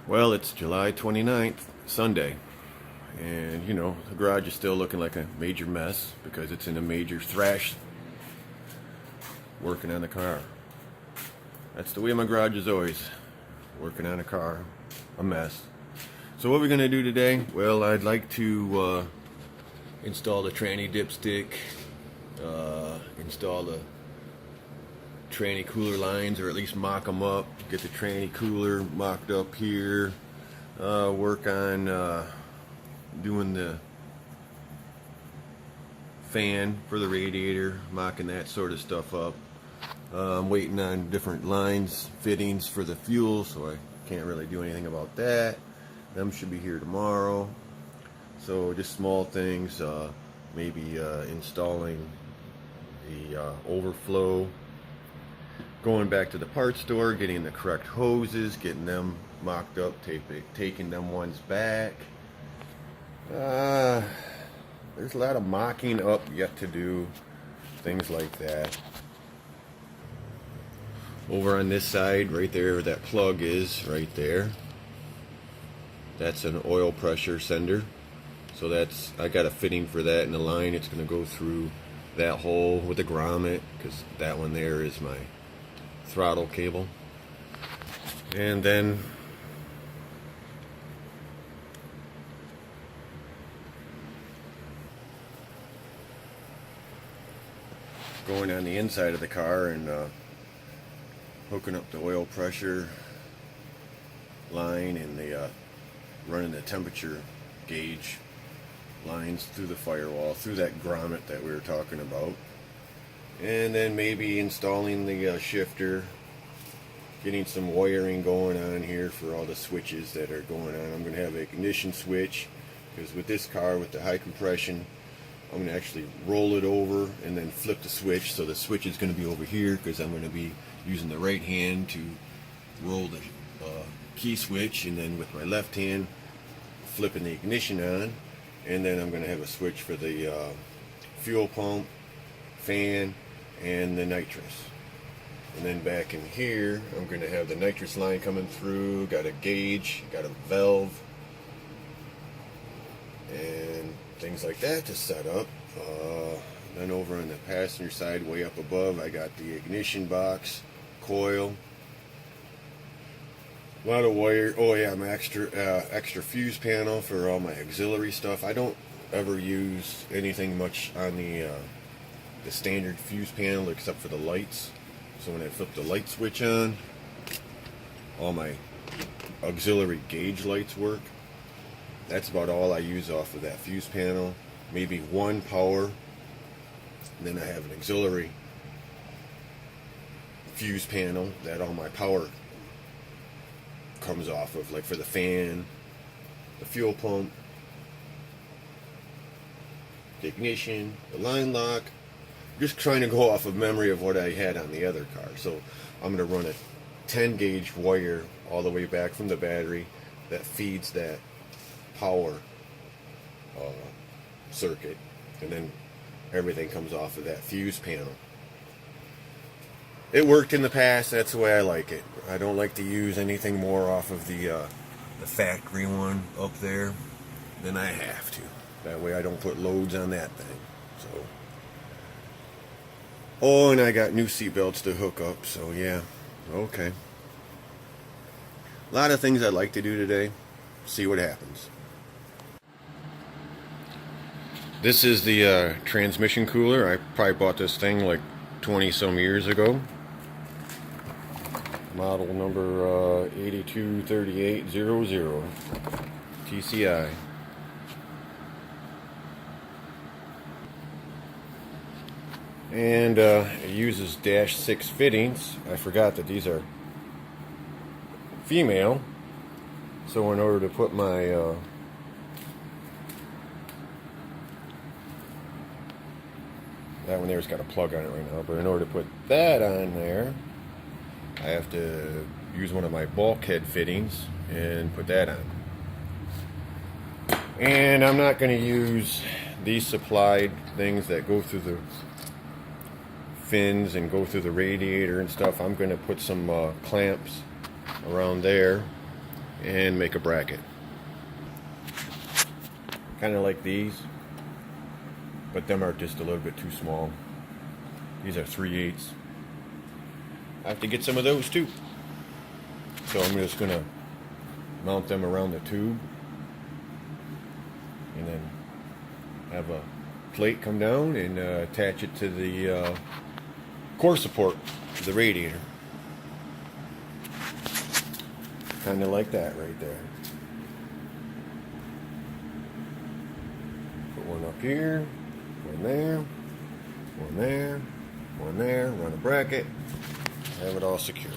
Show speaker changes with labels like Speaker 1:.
Speaker 1: Well, it's July 29th, Sunday, and the garage is still looking like a major mess because it's in a major thrash working on the car. That's the way my garage is always, working on a car, a mess. So what we're going to do today, well, I'd like to install the tranny dipstick, install the tranny cooler lines, or at least mock them up, get the tranny cooler mocked up here, work on doing the fan for the radiator, mocking that sort of stuff up. I'm waiting on different lines, fittings for the fuel, so I can't really do anything about that. Them should be here tomorrow. So just small things, maybe installing the overflow, going back to the parts store, getting the correct hoses, getting them mocked up, taking them ones back. There's a lot of mocking up yet to do, things like that. Over on this side, right there, that plug is right there. That's an oil pressure sender. So I got a fitting for that in the line. It's going to go through that hole with a grommet, because that one there is my throttle cable. And then going on the inside of the car and hooking up the oil pressure line and the running the temperature gauge lines through the firewall, through that grommet that we were talking about. And then maybe installing the shifter, getting some wiring going on here for all the switches that are going on. I'm going to have an ignition switch, because with this car, with the high compression, I'm going to actually roll it over and then flip the switch. So the switch is going to be over here, because I'm going to be using the right hand to roll the key switch, and then with my left hand flipping the ignition on. And then I'm going to have a switch for the fuel pump, fan, and the nitrous. And then back in here, I'm going to have the nitrous line coming through, got a gauge, got a valve, and things like that to set up. Then over on the passenger side, way up above, I got the ignition box, coil, a lot of wire. Oh yeah, my extra fuse panel for all my auxiliary stuff. I don't ever use anything much on the standard fuse panel except for the lights. So when I flip the light switch on, all my auxiliary gauge lights work. That's about all I use off of that fuse panel. Maybe one power, and then I have an auxiliary fuse panel that all my power comes off of, like for the fan, the fuel pump, the ignition, the line lock. Just trying to go off of memory of what I had on the other car. So I'm going to run a 10 gauge wire all the way back from the battery that feeds that power circuit, and then everything comes off of that fuse panel. It worked in the past. That's the way I like it. I don't like to use anything more off of the factory one up there than I have to. That way I don't put loads on that thing. So, oh, and I got new seat belts to hook up. So yeah, okay. A lot of things I'd like to do today. See what happens. This is the transmission cooler. I probably bought this thing like 20 some years ago. Model number 823800 TCI. And it uses -6 fittings. I forgot that these are female. So in order to put my that one there's got a plug on it right now, but in order to put that on there, I have to use one of my bulkhead fittings and put that on. And I'm not going to use these supplied things that go through the fins and go through the radiator and stuff. I'm going to put some clamps around there and make a bracket. Kind of like these, but them are just a little bit too small. These are 3/8. I have to get some of those too. So I'm just gonna mount them around the tube and then have a plate come down and attach it to the core support of the radiator. Kind of like that right there. Put one up here, one there, one there, one there, run a bracket, have it all secure.